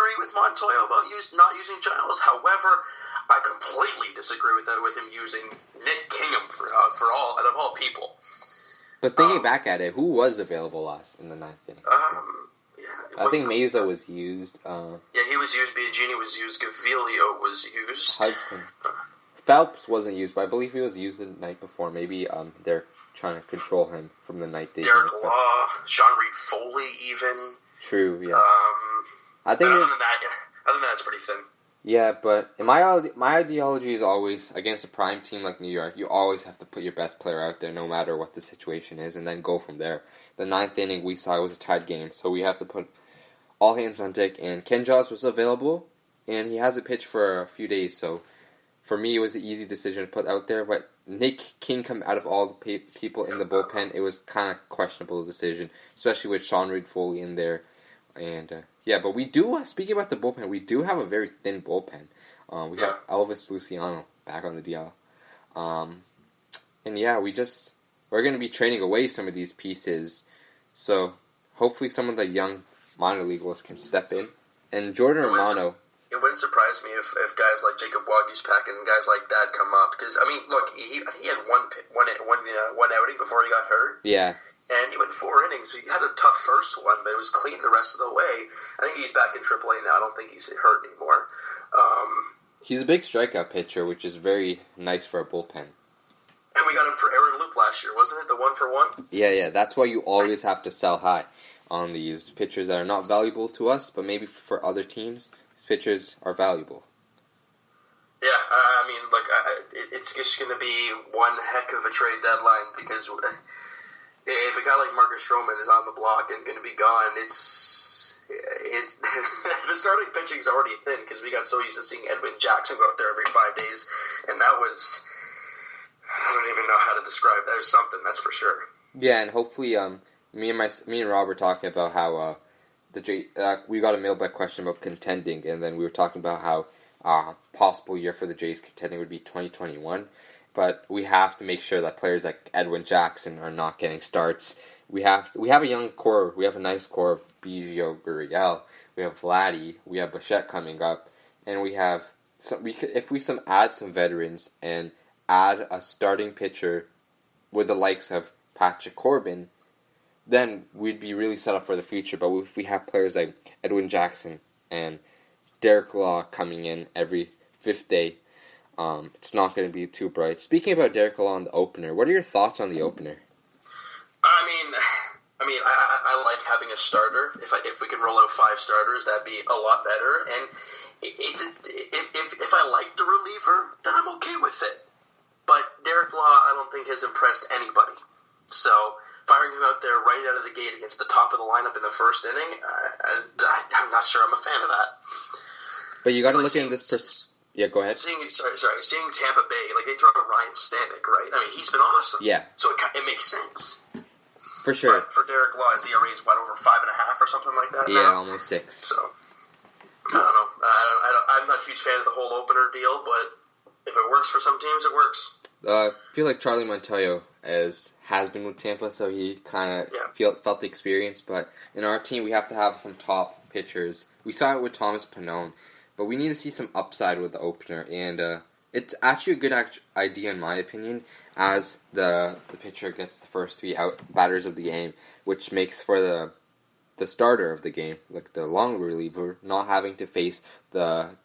agree with Montoya about not using Giles. However, I completely disagree with him using Nick Kingham for out of all people. But thinking back at it, who was available last in the ninth inning? I think Meza was used. He was used. Biagini was used. Gaviglio was used. Hudson. Phelps wasn't used, but I believe he was used the night before. Maybe they're trying to control him from the night. Derek Law, Sean Reed Foley, even. True. Yes. I think. Other than that, it's pretty thin. Yeah, but my ideology is always, against a prime team like New York, you always have to put your best player out there no matter what the situation is, and then go from there. The ninth inning we saw was a tied game, so we have to put all hands on deck, and Ken Giles was available, and he hasn't pitched for a few days, so for me it was an easy decision to put out there, but Nick Kingham, out of all the people in the bullpen, it was kind of questionable decision, especially with Sean Reed Foley in there, and but we do, speaking about the bullpen, we do have a very thin bullpen. We have Elvis Luciano back on the DL. We're going to be trading away some of these pieces. So hopefully some of the young minor leaguers can step in. And Jordan Romano. It wouldn't surprise me if guys like Jacob Waguespack and guys like that come up. Because, I mean, look, he had one outing before he got hurt. Yeah. And he went 4 innings. He had a tough first one, but it was clean the rest of the way. I think he's back in AAA now. I don't think he's hurt anymore. He's a big strikeout pitcher, which is very nice for a bullpen. And we got him for Aaron Loop last year, wasn't it? The 1-for-1? Yeah. That's why you always have to sell high on these pitchers that are not valuable to us, but maybe for other teams, these pitchers are valuable. Yeah, I mean, look, it's just going to be one heck of a trade deadline because if a guy like Marcus Stroman is on the block and going to be gone, it's the starting pitching's already thin because we got so used to seeing Edwin Jackson go out there every 5 days, and that was, I don't even know how to describe that. It was something, that's for sure. Yeah, and hopefully, me and Rob were talking about how we got a mailbag question about contending, and then we were talking about how possible year for the Jays contending would be 2021. But we have to make sure that players like Edwin Jackson are not getting starts. We have a young core. We have a nice core of Biggio, Gurriel. We have Vladdy. We have Bichette coming up, and we have if we add some veterans and add a starting pitcher with the likes of Patrick Corbin, then we'd be really set up for the future. But if we have players like Edwin Jackson and Derek Law coming in every 5th day, it's not going to be too bright. Speaking about Derek Law on the opener, what are your thoughts on the opener? I like having a starter. If we can roll out 5 starters, that'd be a lot better. And if I like the reliever, then I'm okay with it. But Derek Law, I don't think has impressed anybody. So firing him out there right out of the gate against the top of the lineup in the first inning, I'm not sure I'm a fan of that. But you got to look at this. Yeah, go ahead. Seeing Tampa Bay, like they throw to Ryan Stanek, right? I mean, he's been awesome. Yeah. So it makes sense. For sure. But for Derek Law, his ERA is over 5.5 or something like that. Yeah, now? almost 6. So I don't know. I'm not a huge fan of the whole opener deal, but if it works for some teams, it works. I feel like Charlie Montoyo has been with Tampa, so he kind of felt the experience. But in our team, we have to have some top pitchers. We saw it with Thomas Pannone. But we need to see some upside with the opener, and it's actually a good idea in my opinion, as the pitcher gets the first 3 batters of the game, which makes for the starter of the game, like the long reliever, not having to face the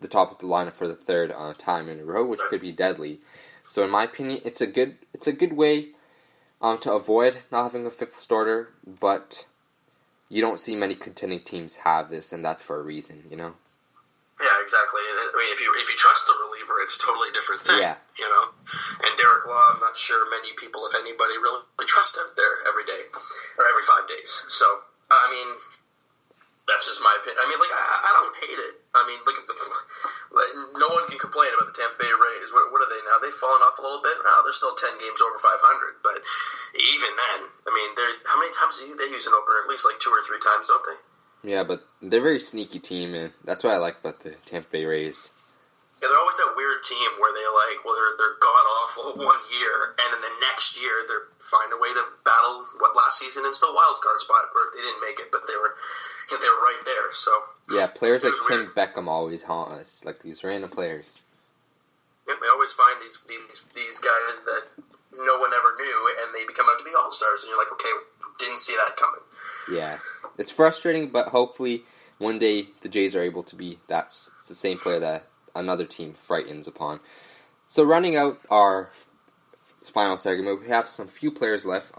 top of the lineup for the 3rd time in a row, which could be deadly. So in my opinion, it's a good way to avoid not having a 5th starter, but you don't see many contending teams have this, and that's for a reason, you know. Yeah, exactly. I mean, if you trust the reliever, it's a totally different thing. Yeah. You know? And Derek Law, I'm not sure many people, if anybody, really trust out there every day or every 5 days. So, I mean, that's just my opinion. I mean, like, I don't hate it. I mean, look at no one can complain about the Tampa Bay Rays. What are they now? They've fallen off a little bit. No, they're still 10 games over 500. But even then, I mean, how many times do they use an opener? At least like 2 or 3 times, don't they? Yeah, but they're a very sneaky team, and that's what I like about the Tampa Bay Rays. Yeah, they're always that weird team where they're god-awful one year, and then the next year they find a way to battle last season into the wild card spot, or if they didn't make it, but they were they were right there. So yeah, players like Tim weird. Beckham always haunt us, like these random players. Yeah, we always find these guys that no one ever knew, and they become out to be all-stars, and you're like, okay, didn't see that coming. Yeah, it's frustrating, but hopefully one day the Jays are able to be it's the same player that another team frightens upon. So running out our final segment, we have some few players left.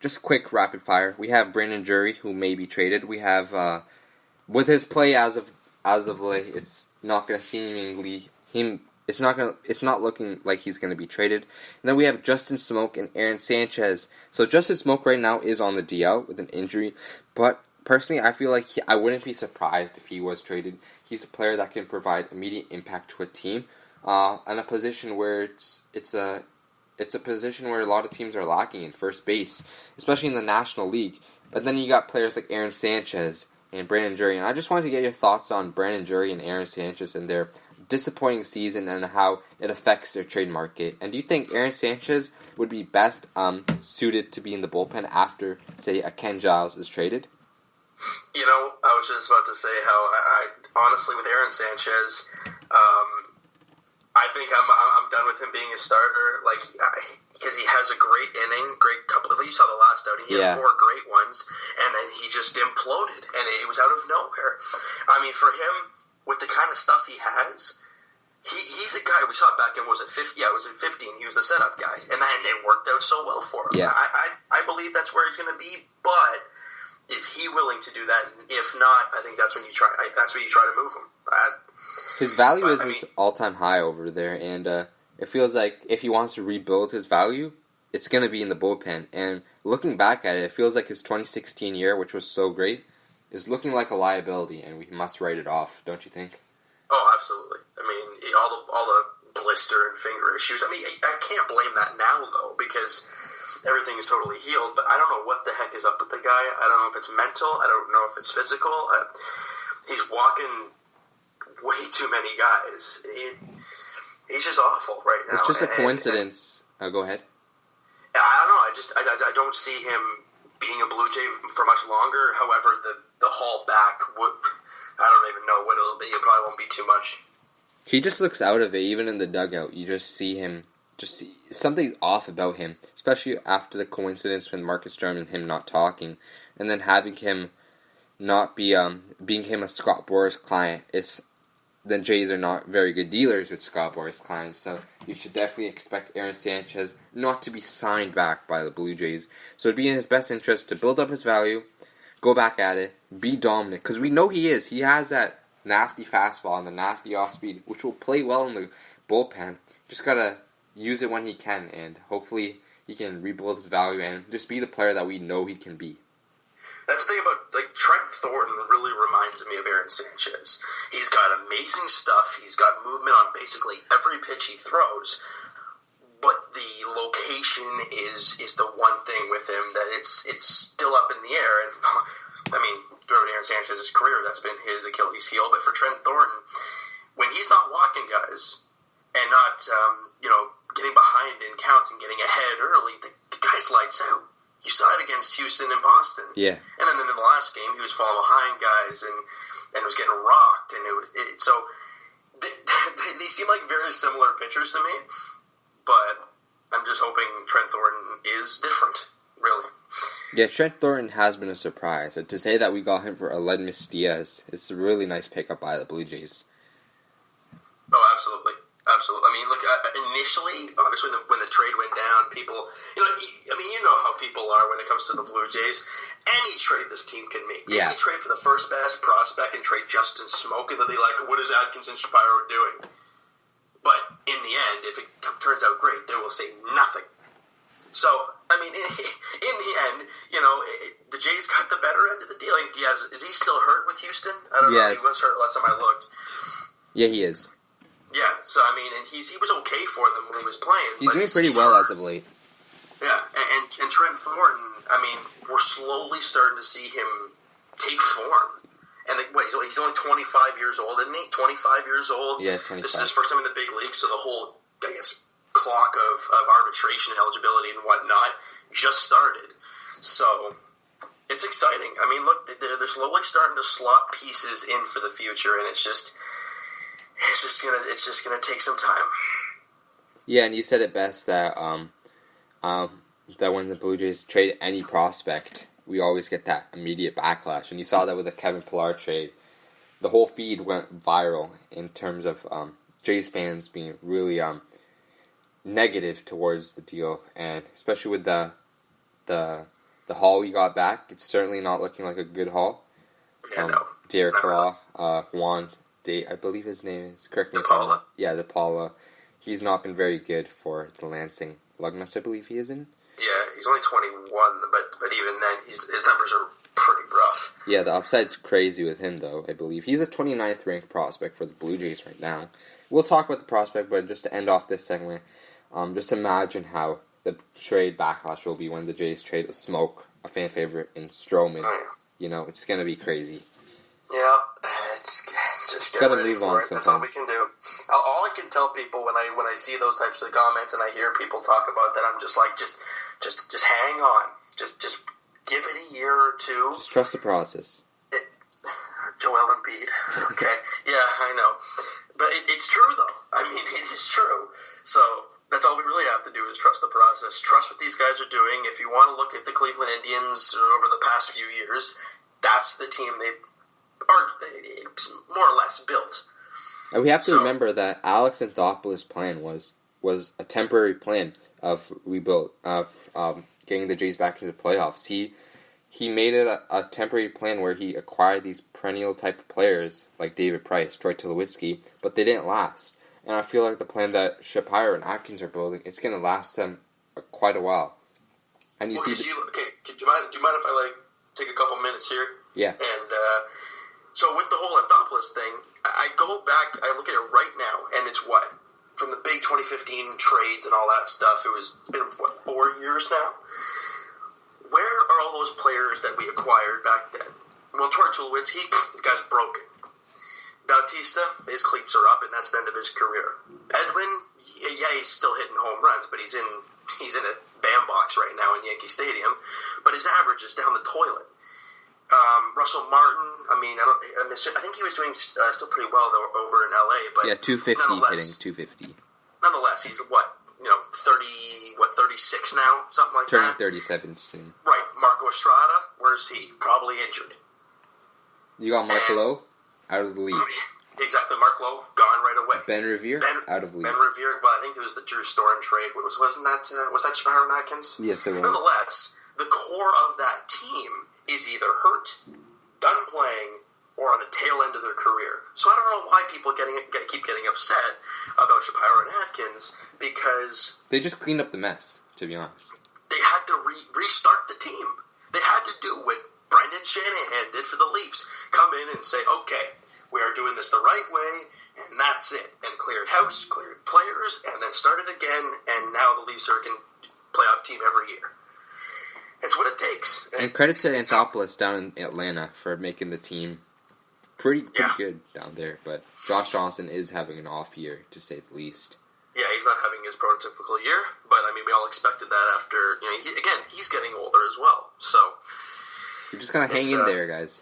Just quick rapid fire. We have Brandon Drury, who may be traded. We have with his play as of late, it's not going to seemingly him. It's not looking like he's going to be traded. And then we have Justin Smoke and Aaron Sanchez. So Justin Smoke right now is on the DL with an injury, but personally, I feel like I wouldn't be surprised if he was traded. He's a player that can provide immediate impact to a team, in a position where it's a position where a lot of teams are lacking in first base, especially in the National League. But then you got players like Aaron Sanchez and Brandon Drury, and I just wanted to get your thoughts on Brandon Drury and Aaron Sanchez and their disappointing season and how it affects their trade market. And do you think Aaron Sanchez would be best suited to be in the bullpen after, say, a Ken Giles is traded? You know, I was just about to say how I honestly, with Aaron Sanchez, I think I'm done with him being a starter. Like, because he has a great inning, great couple. You saw the last outing; he had 4 great ones, and then he just imploded, and it was out of nowhere. I mean, for him, with the kind of stuff he has, he's a guy. We saw it back in was it 15? Yeah, it was in 15. He was the setup guy, and then it worked out so well for him. Yeah. I believe that's where he's going to be, but is he willing to do that? If not, I think that's when you try. That's when you try to move him. His value is his all-time high over there, and it feels like if he wants to rebuild his value, it's going to be in the bullpen. And looking back at it, it feels like his 2016 year, which was so great, is looking like a liability, and we must write it off, don't you think? Oh, absolutely. I mean, all the blister and finger issues. I mean, I can't blame that now, though, because everything is totally healed, but I don't know what the heck is up with the guy. I don't know if it's mental. I don't know if it's physical. He's walking way too many guys. He's just awful right now. It's just a coincidence. Go ahead. I don't know. I don't see him being a Blue Jay for much longer. However, the haul back I don't even know what it'll be. It probably won't be too much. He just looks out of it, even in the dugout. You just see him. Something's off about him, especially after the coincidence with Marcus Stroman and him not talking, and then having him not be being him a Scott Boras client. The Jays are not very good dealers with Scott Boras clients, so you should definitely expect Aaron Sanchez not to be signed back by the Blue Jays. So it'd be in his best interest to build up his value, go back at it, be dominant, because we know he is. He has that nasty fastball and the nasty off-speed, which will play well in the bullpen. Just gotta use it when he can, and hopefully he can rebuild his value and just be the player that we know he can be. That's the thing about, like, Trent Thornton really reminds me of Aaron Sanchez. He's got amazing stuff. He's got movement on basically every pitch he throws. But the location is the one thing with him that it's still up in the air. And I mean, throughout Aaron Sanchez's career, that's been his Achilles heel. But for Trent Thornton, when he's not walking guys and not getting behind in counts and getting ahead early, the guy's lights out. You saw it against Houston and Boston. Yeah. And then in the last game, he was falling behind guys and was getting rocked. And so they seem like very similar pitchers to me. But I'm just hoping Trent Thornton is different, really. Yeah, Trent Thornton has been a surprise. To say that we got him for Aledmys Diaz, it's a really nice pickup by the Blue Jays. Oh, absolutely. Absolutely. I mean, look, initially, obviously, when the trade went down, people, you know how people are when it comes to the Blue Jays. Any trade this team can make. Yeah. Any trade for the first best prospect and trade Justin Smoke, and they'll be like, what is Atkins and Shapiro doing? But in the end, if it turns out great, they will say nothing. So, I mean, in the end, the Jays got the better end of the deal. Diaz, is he still hurt with Houston? I don't know. He was hurt last time I looked. Yeah, he is. Yeah, so I mean, and he was okay for them when he was playing. He's doing pretty well as of late. Yeah, and Trent Thornton, I mean, we're slowly starting to see him take form. And he's only 25 years old, isn't he? 25 years old. Yeah, 25. This is his first time in the big league, so the whole, I guess, clock of arbitration and eligibility and whatnot just started. So It's exciting. I mean, look, they're slowly starting to slot pieces in for the future, and it's just gonna take some time. Yeah, and you said it best that that when the Blue Jays trade any prospect, we always get that immediate backlash, and you saw that with the Kevin Pillar trade. The whole feed went viral in terms of Jays fans being really negative towards the deal, and especially with the haul we got back, it's certainly not looking like a good haul. Yeah, no. Derek Law, Juan, I believe his name is, correct me if I'm wrong. Yeah, the Paula. He's not been very good for the Lansing Lugnuts, I believe he is in. Yeah, he's only 21, but even then, his numbers are pretty rough. Yeah, the upside's crazy with him, though, I believe. He's a 29th ranked prospect for the Blue Jays right now. We'll talk about the prospect, but just to end off this segment, just imagine how the trade backlash will be when the Jays trade a Smoke, a fan favorite, in Stroman. Oh, yeah. You know, it's going to be crazy. Yeah, it's just get ready for it. That's all we can do. All I can tell people when I see those types of comments and I hear people talk about that, I'm just like, just hang on. Just give it a year or two. Just trust the process. Joel Embiid. Okay. Yeah, I know. But it's true, though. I mean, it is true. So that's all we really have to do is trust the process. Trust what these guys are doing. If you want to look at the Cleveland Indians over the past few years, that's the team they are more or less built. And we have to remember that Alex Anthopoulos' plan was a temporary plan of rebuild, of getting the Jays back into the playoffs. He made it a temporary plan where he acquired these perennial type of players like David Price, Troy Tulowitzki, but they didn't last. And I feel like the plan that Shapiro and Atkins are building, it's going to last them quite a while. And you see, okay, do you mind if I take a couple minutes here? Yeah. And so with the whole Anthopoulos thing, I go back, I look at it right now, and it's what? From the big 2015 trades and all that stuff, it's been, 4 years now? Where are all those players that we acquired back then? Well, Troy Tulowitzki, the guy's broken. Bautista, his cleats are up, and that's the end of his career. Edwin, yeah, he's still hitting home runs, but he's in a bandbox right now in Yankee Stadium, but his average is down the toilet. Russell Martin, I mean, I think he was doing still pretty well though over in LA, but yeah, 250 hitting 250. Nonetheless, he's 36 now, something like Turning that. 37 soon. Right, Marco Estrada, where's he? Probably injured. You got Mark Lowe out of the league. Exactly, Mark Lowe gone right away. Ben Revere out of the league. Ben Revere, well, I think it was the Drew Storen trade. Was that Shapiro and Atkins? Yes, it was. Nonetheless, the core of that team is either hurt, done playing, or on the tail end of their career. So I don't know why people keep getting upset about Shapiro and Atkins, because they just cleaned up the mess, to be honest. They had to restart the team. They had to do what Brendan Shanahan did for the Leafs. Come in and say, okay, we are doing this the right way, and that's it. And cleared house, cleared players, and then started again, and now the Leafs are a playoff team every year. It's what it takes. And credit to Anthopoulos down in Atlanta for making the team pretty good down there. But Josh Johnson is having an off year, to say the least. Yeah, he's not having his prototypical year, but I mean, we all expected that after, he's getting older as well. So you're just gonna hang in there, guys.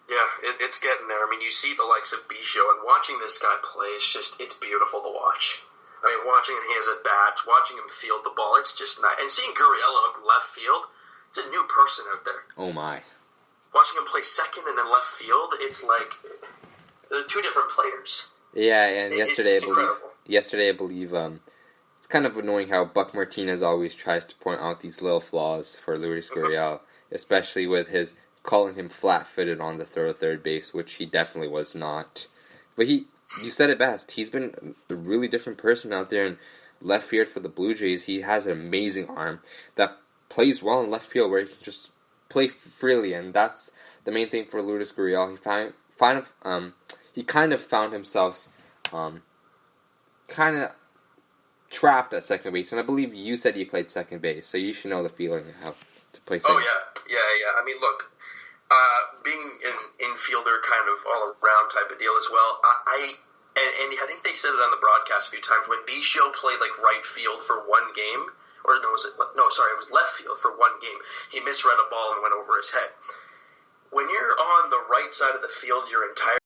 Yeah, it's getting there. I mean, you see the likes of Bichot, and watching this guy play, it's beautiful to watch. I mean, watching him his at bats, watching him field the ball, it's just nice. And seeing Gurriel out left field, it's a new person out there. Oh my! Watching him play second and then left field, it's like they're two different players. Yeah, and yesterday I believe it's kind of annoying how Buck Martinez always tries to point out these little flaws for Lourdes Gurriel, especially with his calling him flat-footed on the throw of third base, which he definitely was not. But you said it best. He's been a really different person out there in left field for the Blue Jays. He has an amazing arm that plays well in left field where he can just play freely, and that's the main thing for Lourdes Gurriel. He kind of found himself kind of trapped at second base, and I believe you said you played second base, so you should know the feeling of how to play second. Oh, yeah. I mean, look, being an infielder kind of all-around type of deal as well, and I think they said it on the broadcast a few times, when Bichot played like right field for one game, or no, it was left field for one game. He misread a ball and went over his head. When you're on the right side of the field your entire